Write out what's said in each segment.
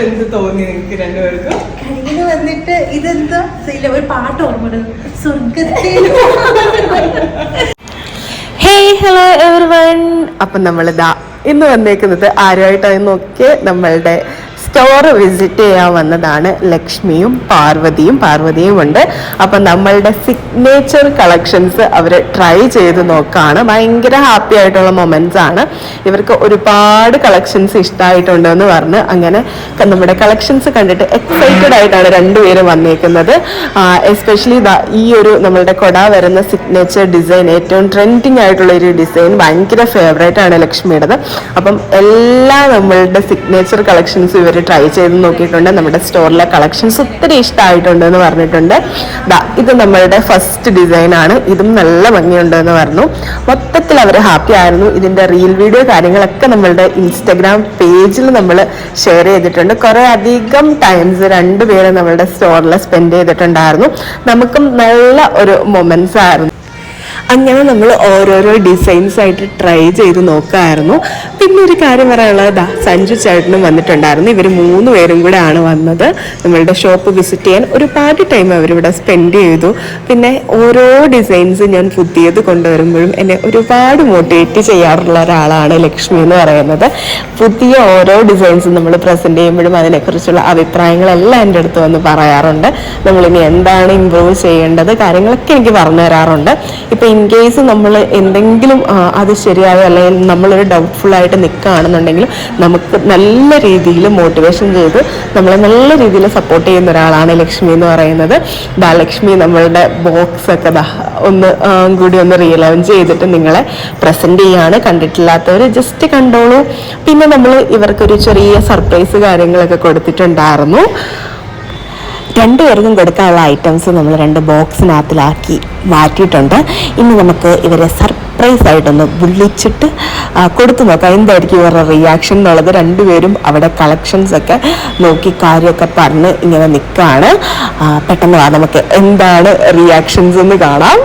എന്ത് തോന്നി നിങ്ങൾക്ക് രണ്ടുപേർക്കും? കയ്യിൽ വന്നിട്ട് ഇതെന്താ ഒരു പാട്ട് ഓർമ്മ സ്വർഗത്തിൽ. Hey hello everyone. അപ്പം നമ്മളിതാ ഇന്ന് വന്നേക്കുന്നത് ആരുമായിട്ടാണ് നോക്കിയേ നമ്മളുടെ സ്റ്റോർ വിസിറ്റ് ചെയ്യാൻ വന്നതാണ്. ലക്ഷ്മിയും പാർവതിയും ഉണ്ട്. അപ്പം നമ്മളുടെ സിഗ്നേച്ചർ കളക്ഷൻസ് അവർ ട്രൈ ചെയ്ത് നോക്കുകയാണ്. ഭയങ്കര ഹാപ്പി ആയിട്ടുള്ള മൊമെന്റ്സ് ആണ്. ഇവർക്ക് ഒരുപാട് കളക്ഷൻസ് ഇഷ്ടമായിട്ടുണ്ടെന്ന് പറഞ്ഞ് അങ്ങനെ നമ്മുടെ കളക്ഷൻസ് കണ്ടിട്ട് എക്സൈറ്റഡ് ആയിട്ടാണ് രണ്ടുപേരും വന്നേക്കുന്നത്. എസ്പെഷ്യലി ഈ ഒരു നമ്മളുടെ കൊട വരുന്ന സിഗ്നേച്ചർ ഡിസൈൻ, ഏറ്റവും ട്രെൻഡിങ് ആയിട്ടുള്ള ഒരു ഡിസൈൻ ഭയങ്കര ഫേവറേറ്റ് ആണ് ലക്ഷ്മിയുടേത്. അപ്പം എല്ലാ നമ്മളുടെ സിഗ്നേച്ചർ കളക്ഷൻസ് ഇവർ ട്രൈ ചെയ്ത് നോക്കിയിട്ടുണ്ട്. നമ്മുടെ സ്റ്റോറിലെ കളക്ഷൻസ് ഒത്തിരി ഇഷ്ടമായിട്ടുണ്ട് എന്ന് പറഞ്ഞിട്ടുണ്ട്. ഇത് നമ്മളുടെ ഫസ്റ്റ് ഡിസൈൻ ആണ്. ഇതും നല്ല ഭംഗിയുണ്ട് എന്ന് പറഞ്ഞു. മൊത്തത്തിൽ അവർ ഹാപ്പി ആയിരുന്നു. ഇതിന്റെ റീൽ വീഡിയോ കാര്യങ്ങളൊക്കെ നമ്മളുടെ ഇൻസ്റ്റഗ്രാം പേജിൽ നമ്മൾ ഷെയർ ചെയ്തിട്ടുണ്ട്. കുറെ അധികം ടൈംസ് രണ്ടുപേരും നമ്മളുടെ സ്റ്റോറിൽ സ്പെൻഡ് ചെയ്തിട്ടുണ്ടായിരുന്നു. നമുക്കും നല്ല ഒരു മൊമെന്റ്സ് ആയിരുന്നു. അങ്ങനെ നമ്മൾ ഓരോരോ ഡിസൈൻസ് ആയിട്ട് ട്രൈ ചെയ്ത് നോക്കായിരുന്നു. പിന്നെ ഒരു കാര്യം പറയാനുള്ളത്, സഞ്ജു ചേട്ടനും വന്നിട്ടുണ്ടായിരുന്നു. ഇവർ 3 പേരും കൂടെ ആണ് വന്നത് നമ്മളുടെ ഷോപ്പ് വിസിറ്റ് ചെയ്യാൻ. ഒരുപാട് ടൈം അവരിവിടെ സ്പെൻഡ് ചെയ്തു. പിന്നെ ഓരോ ഡിസൈൻസ് ഞാൻ പുതിയത് കൊണ്ടുവരുമ്പോഴും എന്നെ ഒരുപാട് മോട്ടിവേറ്റ് ചെയ്യാറുള്ള ഒരാളാണ് ലക്ഷ്മി എന്ന് പറയുന്നത്. പുതിയ ഓരോ ഡിസൈൻസും നമ്മൾ പ്രസൻറ്റ് ചെയ്യുമ്പോഴും അതിനെക്കുറിച്ചുള്ള അഭിപ്രായങ്ങളെല്ലാം എൻ്റെ അടുത്ത് വന്ന് പറയാറുണ്ട്. നമ്മളിനി എന്താണ് ഇമ്പ്രൂവ് ചെയ്യേണ്ടത് കാര്യങ്ങളൊക്കെ എനിക്ക് പറഞ്ഞു തരാറുണ്ട്. ഇപ്പം ഇൻ കേസ് നമ്മൾ എന്തെങ്കിലും അത് ശരിയായോ അല്ലെങ്കിൽ നമ്മളൊരു ഡൗട്ട്ഫുൾ ആയിട്ട് നിൽക്കുകയാണെന്നുണ്ടെങ്കിൽ നമുക്ക് നല്ല രീതിയിൽ മോട്ടിവേഷൻ ചെയ്ത് നമ്മളെ നല്ല രീതിയിൽ സപ്പോർട്ട് ചെയ്യുന്ന ഒരാളാണ് ലക്ഷ്മി എന്ന് പറയുന്നത്. ലക്ഷ്മി നമ്മളുടെ ബോക്സ് ഒക്കെ ഒന്ന് കൂടി ഒന്ന് റീലോഞ്ച് ചെയ്തിട്ട് നിങ്ങളെ പ്രസൻറ്റ് ചെയ്യാണ്. കണ്ടിട്ടില്ലാത്തവർ ജസ്റ്റ് കണ്ടോളൂ. പിന്നെ നമ്മൾ ഇവർക്കൊരു ചെറിയ സർപ്രൈസ് കാര്യങ്ങളൊക്കെ കൊടുത്തിട്ടുണ്ടായിരുന്നു. രണ്ടുപേർക്കും കൊടുക്കാനുള്ള ഐറ്റംസ് നമ്മൾ 2 ബോക്സിനകത്തിലാക്കി മാറ്റിയിട്ടുണ്ട്. ഇനി നമുക്ക് ഇവരെ സർപ്രൈസ് ആയിട്ടൊന്ന് വിളിച്ചിട്ട് കൊടുത്തു നോക്കാം എന്തായിരിക്കും ഇവരുടെ റിയാക്ഷൻ എന്നുള്ളത്. രണ്ടുപേരും അവിടെ കളക്ഷൻസ് ഒക്കെ നോക്കി കാര്യമൊക്കെ പറഞ്ഞ് ഇങ്ങനെ നിൽക്കുകയാണ്. പെട്ടെന്ന് നമുക്ക് എന്താണ് റിയാക്ഷൻസ് എന്ന് കാണാം.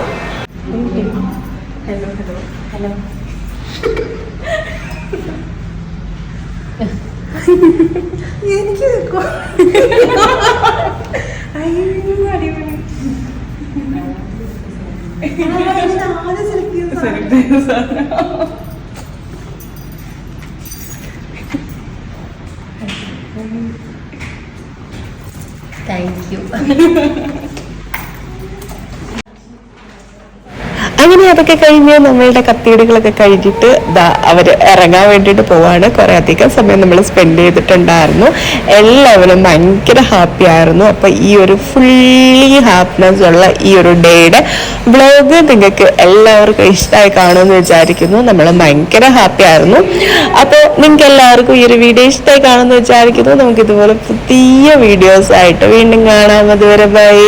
എനിക്ക് താങ്ക് യു. അങ്ങനെ അതൊക്കെ കഴിഞ്ഞ് നമ്മളുടെ കത്തിയിടുകളൊക്കെ കഴിഞ്ഞിട്ട് അവർ ഇറങ്ങാൻ വേണ്ടിയിട്ട് പോവാണ്. കുറേ അധികം സമയം നമ്മൾ സ്പെൻഡ് ചെയ്തിട്ടുണ്ടായിരുന്നു. എല്ലാവരും ഭയങ്കര ഹാപ്പി ആയിരുന്നു. അപ്പോൾ ഈ ഒരു ഫുള്ളി ഹാപ്പിനെസ് ഉള്ള ഈ ഒരു ഡേയുടെ വ്ളോഗ് നിങ്ങൾക്ക് എല്ലാവർക്കും ഇഷ്ടമായി കാണുമെന്ന് വിചാരിക്കുന്നു. നമ്മൾ ഭയങ്കര ഹാപ്പി ആയിരുന്നു. അപ്പോൾ നിങ്ങൾക്ക് എല്ലാവർക്കും ഈ ഒരു വീഡിയോ ഇഷ്ടമായി കാണുമെന്ന് വിചാരിക്കുന്നു. നമുക്കിതുപോലെ പുതിയ വീഡിയോസായിട്ട് വീണ്ടും കാണാം. അതുവരെ ബൈ.